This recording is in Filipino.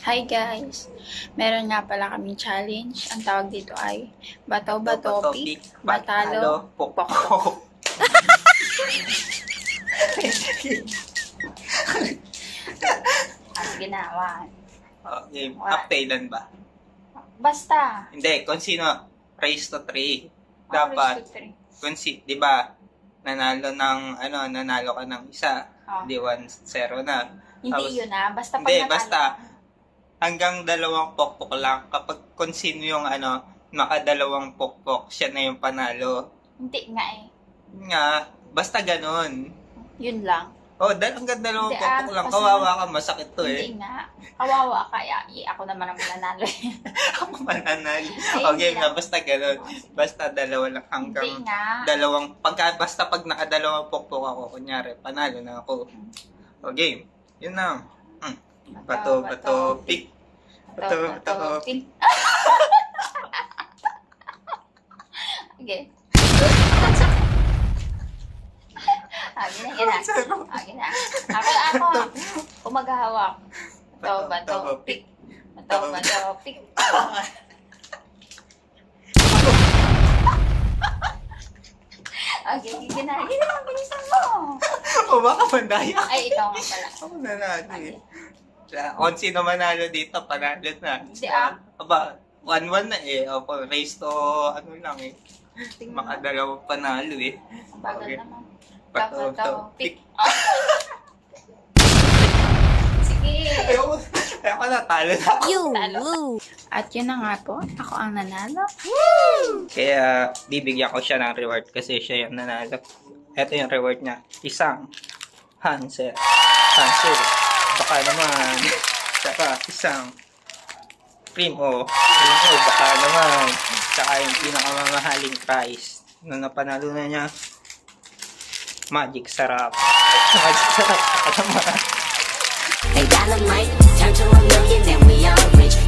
Hi guys! Meron nga pala kaming challenge. Ang tawag dito ay Bato-Bato Pick, Batalo, Pokpok. Ang ginawa. Okay, up-tailan ba? Basta. Hindi, kung sino, raise to 3. Dapat, kung di ba, nanalo ka ng isa. Di 1-0 na. Hindi tapos, yun basta pag hindi, basta, hanggang 2 pokpok lang. Kapag kung sino yung makadalawang pokpok, siya na yung panalo. Hindi nga eh. Nga, basta ganun. Yun lang. Oh, hanggang 2 pokpok lang. Kawawa ka, masakit to eh. Hindi nga. Kawawa kaya ako naman ang mananalo. Ako mananalo. Okay nga, basta ganun. Basta 2 lang hanggang 2. Basta pag nakadalawang pokpok ako, kunyari, panalo na ako. Okay, yun na. Bato-bato pick. Bato-bato pick. Okay. Gina. Ako maghahawak. Bato-bato pick. Bato-bato pick. Okay, gina. Bilisan mo. O baka mandaya. Ay, ikaw nga pala. Ako nanalo eh. Kung sino manalo dito, panalo na. Hindi Aba, 1-1 na eh. Opo, race to, lang eh. Makadalawang panalo eh. Bagal naman. Bato-bato pick. Sige. Ayoko natalo na ako. At yun na nga po, ako ang nanalo. Kaya bibigyan ko siya ng reward kasi siya yung nanalo. Ito yung reward niya. Isang Hansel. Baka naman. Saka isang Primo. Baka naman. Saka yung pinakamamahaling prize na napanalo na niya. Magic Sarap. Magic Sarap. Hey, dynamite, turn to a million, then we all rich.